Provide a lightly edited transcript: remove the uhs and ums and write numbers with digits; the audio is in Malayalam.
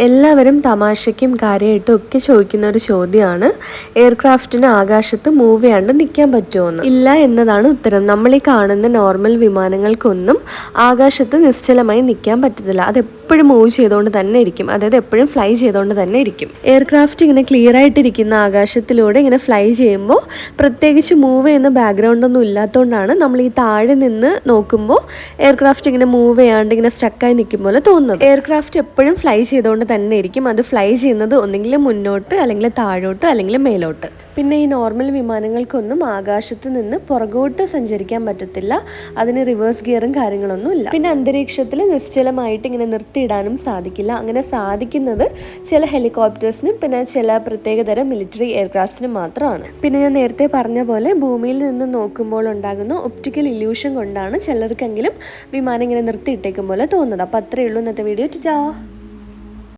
എല്ലാവരും തമാശയ്ക്കും കാര്യമായിട്ടും ഒക്കെ ചോദിക്കുന്ന ഒരു ചോദ്യമാണ്, എയർക്രാഫ്റ്റിന് ആകാശത്ത് മൂവ് ചെയ്യാണ്ട് നിൽക്കാൻ പറ്റുമോ എന്ന്. ഇല്ല എന്നതാണ് ഉത്തരം. നമ്മൾ ഈ കാണുന്ന നോർമൽ വിമാനങ്ങൾക്കൊന്നും ആകാശത്ത് നിശ്ചലമായി നിൽക്കാൻ പറ്റത്തില്ല. അതെപ്പോഴും മൂവ് ചെയ്തുകൊണ്ട് തന്നെ ഇരിക്കും, അതായത് എപ്പോഴും ഫ്ലൈ ചെയ്തുകൊണ്ട് തന്നെ ഇരിക്കും. എയർക്രാഫ്റ്റ് ഇങ്ങനെ ക്ലിയർ ആയിട്ടിരിക്കുന്ന ആകാശത്തിലൂടെ ഇങ്ങനെ ഫ്ലൈ ചെയ്യുമ്പോൾ പ്രത്യേകിച്ച് മൂവ് ചെയ്യുന്ന ബാക്ക്ഗ്രൗണ്ട് ഒന്നും ഇല്ലാത്തതുകൊണ്ടാണ് നമ്മൾ ഈ താഴെ നിന്ന് നോക്കുമ്പോൾ എയർക്രാഫ്റ്റ് ഇങ്ങനെ മൂവ് ചെയ്യാണ്ട് ഇങ്ങനെ സ്റ്റക്കായി നിൽക്കും പോലെ തോന്നുന്നത്. എയർക്രാഫ്റ്റ് എപ്പോഴും ഫ്ലൈ ചെയ്തുകൊണ്ട് തന്നെ ഇരിക്കും. അത് ഫ്ലൈ ചെയ്യുന്നത് ഒന്നെങ്കിൽ മുന്നോട്ട്, അല്ലെങ്കിൽ താഴോട്ട്, അല്ലെങ്കിൽ മേലോട്ട്. പിന്നെ ഈ നോർമൽ വിമാനങ്ങൾക്കൊന്നും ആകാശത്ത് നിന്ന് പുറകോട്ട് സഞ്ചരിക്കാൻ പറ്റത്തില്ല. അതിന് റിവേഴ്സ് ഗിയറും കാര്യങ്ങളൊന്നും ഇല്ല. പിന്നെ അന്തരീക്ഷത്തിൽ നിശ്ചലമായിട്ട് ഇങ്ങനെ നിർത്തിയിടാനും സാധിക്കില്ല. അങ്ങനെ സാധിക്കുന്നത് ചില ഹെലികോപ്റ്റേഴ്സിനും പിന്നെ ചില പ്രത്യേകതരം മിലിറ്ററി എയർക്രാഫ്റ്റ്സിനും മാത്രമാണ്. പിന്നെ ഞാൻ നേരത്തെ പറഞ്ഞ പോലെ ഭൂമിയിൽ നിന്ന് നോക്കുമ്പോൾ ഉണ്ടാകുന്ന ഒപ്റ്റിക്കൽ ഇല്യൂഷൻ കൊണ്ടാണ് ചിലർക്കെങ്കിലും വിമാനം ഇങ്ങനെ നിർത്തിയിട്ടേക്കും പോലെ തോന്നുന്നത്. അപ്പോൾ അത്രയേ ഉള്ളൂ ഇന്നത്തെ വീഡിയോ. ടാ.